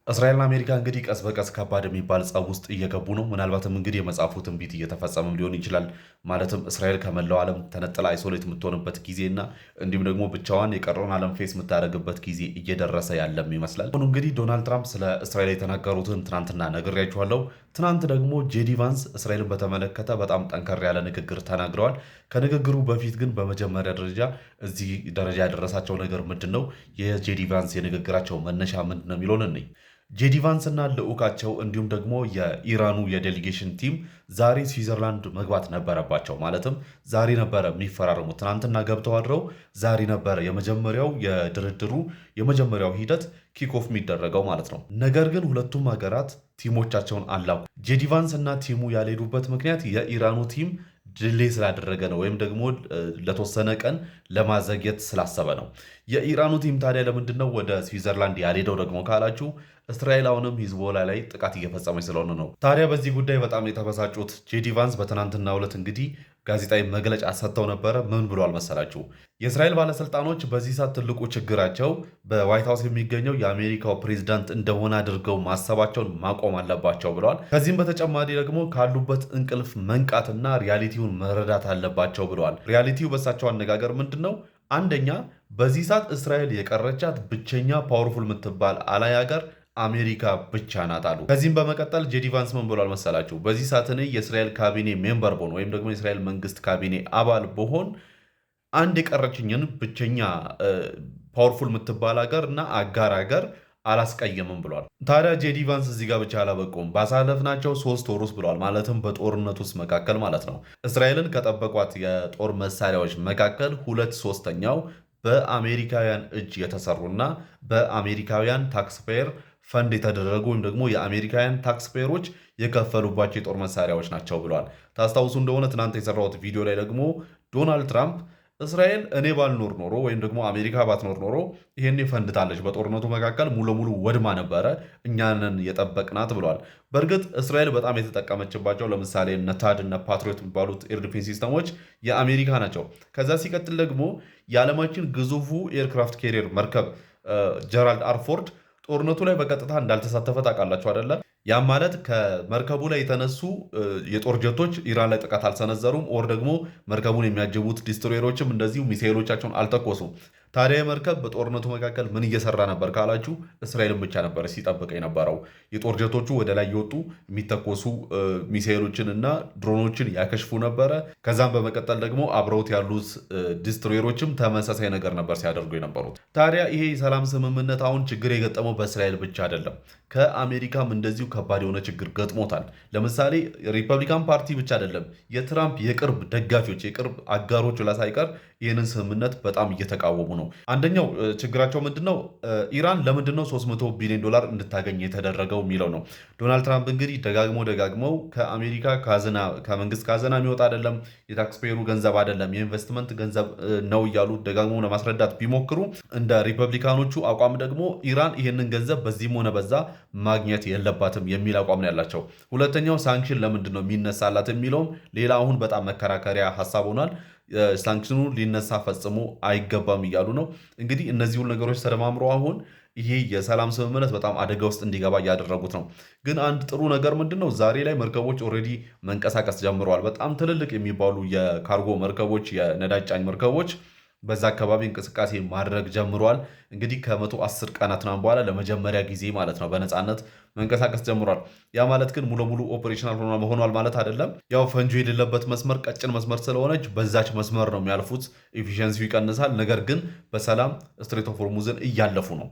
እስራኤልና አሜሪካ እንግዲህ ቀስ በቀስ ከባድ የሚባል ጸብ ውስጥ እየገቡ ነው። ምናልባትም እንግዲህ የመጽሐፉ ትንቢት እየተፈጸመም ሊሆን ይችላል። ማለትም እስራኤል ከመላው ዓለም ተነጥላ አይሶሌት የምትሆንበት ጊዜና እንዲሁም ደግሞ ብቻዋን የቀረውን ዓለም ፌስ የምታደርግበት ጊዜ እየደረሰ ያለም ይመስላል። አሁን እንግዲህ ዶናልድ ትራምፕ ስለ እስራኤል የተናገሩትን ትናንትና ነግሬያችኋለሁ። ትናንት ደግሞ ጄዲ ቫንስ እስራኤልን በተመለከተ በጣም ጠንከር ያለ ንግግር ተናግረዋል። ከንግግሩ በፊት ግን በመጀመሪያ ደረጃ እዚህ ደረጃ ያደረሳቸው ነገር ምንድን ነው? የጄዲ ቫንስ የንግግራቸው መነሻ ምንድን ነው የሚለውን እንይ። ጄዲ ቫንስ እና ልዑካቸው እንዲሁም ደግሞ የኢራኑ የዴሊጌሽን ቲም ዛሬ ስዊዘርላንድ መግባት ነበረባቸው። ማለትም ዛሬ ነበረ የሚፈራረሙት። ትናንትና ገብተው አድረው ዛሬ ነበረ የመጀመሪያው የድርድሩ የመጀመሪያው ሂደት ኪክኦፍ የሚደረገው ማለት ነው። ነገር ግን ሁለቱም ሀገራት ቲሞቻቸውን አላኩ። ጄዲ ቫንስ እና ቲሙ ያልሄዱበት ምክንያት የኢራኑ ቲም ድሌ ስላደረገ ነው፣ ወይም ደግሞ ለተወሰነ ቀን ለማዘግየት ስላሰበ ነው። የኢራኑ ቲም ታዲያ ለምንድን ነው ወደ ስዊዘርላንድ ያልሄደው ደግሞ ካላችሁ እስራኤል አሁንም ሂዝቦላ ላይ ጥቃት እየፈጸመች ስለሆነ ነው። ታዲያ በዚህ ጉዳይ በጣም የተበሳጩት ጄዲ ቫንስ በትናንትናው ዕለት እንግዲህ ጋዜጣዊ መግለጫ ሰጥተው ነበረ። ምን ብሏል መሰላችሁ? የእስራኤል ባለስልጣኖች በዚህ ሰዓት ትልቁ ችግራቸው በዋይት ሀውስ የሚገኘው የአሜሪካው ፕሬዚዳንት እንደሆነ አድርገው ማሰባቸውን ማቆም አለባቸው ብለዋል። ከዚህም በተጨማሪ ደግሞ ካሉበት እንቅልፍ መንቃትና ሪያሊቲውን መረዳት አለባቸው ብለዋል። ሪያሊቲው በሳቸው አነጋገር ምንድን ነው? አንደኛ በዚህ ሰዓት እስራኤል የቀረቻት ብቸኛ ፓወርፉል የምትባል አላይ ሀገር አሜሪካ ብቻ ናት አሉ። ከዚህም በመቀጠል ጄዲ ቫንስ ምን ብሏል መሰላችሁ? በዚህ ሰዓት እኔ የእስራኤል ካቢኔ ሜምበር ብሆን ወይም ደግሞ የእስራኤል መንግስት ካቢኔ አባል ብሆን አንድ የቀረችኝን ብቸኛ ፓወርፉል የምትባል ሀገር እና አጋር ሀገር አላስቀየምም ብሏል። ታዲያ ጄዲ ቫንስ እዚህ ጋር ብቻ አላበቁም። ባሳለፍናቸው 3 ወር ውስጥ ብሏል። ማለትም በጦርነት ውስጥ መካከል ማለት ነው እስራኤልን ከጠበቋት የጦር መሳሪያዎች መካከል 2/3ኛው በአሜሪካውያን እጅ የተሰሩና በአሜሪካውያን ታክስፔየር ፈንድ የተደረጉ ወይም ደግሞ የአሜሪካውያን ታክስፔየሮች የከፈሉባቸው የጦር መሳሪያዎች ናቸው ብለዋል። ታስታውሱ እንደሆነ ትናንት የሰራሁት ቪዲዮ ላይ ደግሞ ዶናልድ ትራምፕ እስራኤል እኔ ባልኖር ኖሮ ወይም ደግሞ አሜሪካ ባትኖር ኖሮ ይሄኔ ፈንድታለች፣ በጦርነቱ መካከል ሙሉ ለሙሉ ወድማ ነበረ፣ እኛንን የጠበቅናት ብለዋል። በእርግጥ እስራኤል በጣም የተጠቀመችባቸው ለምሳሌ እነ ታድ እነ ፓትሪዮት የሚባሉት ኤር ዲፌንስ ሲስተሞች የአሜሪካ ናቸው። ከዛ ሲቀጥል ደግሞ የዓለማችን ግዙፉ ኤርክራፍት ኬሪየር መርከብ ጀራልድ አርፎርድ ጦርነቱ ላይ በቀጥታ እንዳልተሳተፈ ታውቃላችሁ አይደለ? ያም ማለት ከመርከቡ ላይ የተነሱ የጦር ጀቶች ኢራን ላይ ጥቃት አልሰነዘሩም፣ ኦር ደግሞ መርከቡን የሚያጅቡት ዲስትሮየሮችም እንደዚሁ ሚሳኤሎቻቸውን አልተኮሱም። ታዲያ መርከብ በጦርነቱ መካከል ምን እየሰራ ነበር ካላችሁ እስራኤልን ብቻ ነበር ሲጠብቅ የነበረው። የጦር ጀቶቹ ወደ ላይ የወጡ የሚተኮሱ ሚሳኤሎችን እና ድሮኖችን ያከሽፉ ነበረ። ከዛም በመቀጠል ደግሞ አብረውት ያሉት ዲስትሮየሮችም ተመሳሳይ ነገር ነበር ሲያደርጉ የነበሩት። ታዲያ ይሄ የሰላም ስምምነት አሁን ችግር የገጠመው በእስራኤል ብቻ አይደለም፣ ከአሜሪካም እንደዚሁ ከባድ የሆነ ችግር ገጥሞታል። ለምሳሌ ሪፐብሊካን ፓርቲ ብቻ አይደለም፣ የትራምፕ የቅርብ ደጋፊዎች የቅርብ አጋሮች ላሳይቀር ይህንን ስምምነት በጣም እየተቃወሙ ነው። አንደኛው ችግራቸው ምንድነው? ኢራን ለምንድነው 300 ቢሊዮን ዶላር እንድታገኝ የተደረገው የሚለው ነው። ዶናልድ ትራምፕ እንግዲህ ደጋግመው ከአሜሪካ ካዝና ከመንግስት ካዝና የሚወጣ አይደለም፣ የታክስፔሩ ገንዘብ አይደለም፣ የኢንቨስትመንት ገንዘብ ነው እያሉ ደጋግመው ለማስረዳት ቢሞክሩ እንደ ሪፐብሊካኖቹ አቋም ደግሞ ኢራን ይህንን ገንዘብ በዚህም ሆነ በዛ ማግኘት የለባትም የሚል አቋም ነው ያላቸው። ሁለተኛው ሳንክሽን ለምንድን ነው የሚነሳላት የሚለውም ሌላ አሁን በጣም መከራከሪያ ሀሳብ ሆኗል። ሳንክሽኑ ሊነሳ ፈጽሞ አይገባም እያሉ ነው። እንግዲህ እነዚህ ሁሉ ነገሮች ተደማምረው አሁን ይሄ የሰላም ስምምነት በጣም አደጋ ውስጥ እንዲገባ እያደረጉት ነው። ግን አንድ ጥሩ ነገር ምንድን ነው? ዛሬ ላይ መርከቦች ኦልሬዲ መንቀሳቀስ ጀምረዋል። በጣም ትልልቅ የሚባሉ የካርጎ መርከቦች፣ የነዳጅ ጫኝ መርከቦች በዛ አካባቢ እንቅስቃሴ ማድረግ ጀምሯል። እንግዲህ ከ110 ቀናት በኋላ ለመጀመሪያ ጊዜ ማለት ነው በነፃነት መንቀሳቀስ ጀምሯል። ያ ማለት ግን ሙሉ ለሙሉ ኦፕሬሽናል ሆኗል ማለት አይደለም። ያው ፈንጆ የሌለበት መስመር ቀጭን መስመር ስለሆነች በዛች መስመር ነው የሚያልፉት፣ ኤፊሽንሲው ይቀንሳል። ነገር ግን በሰላም ስትሬት ኦፍ ሆርሙዝን እያለፉ ነው።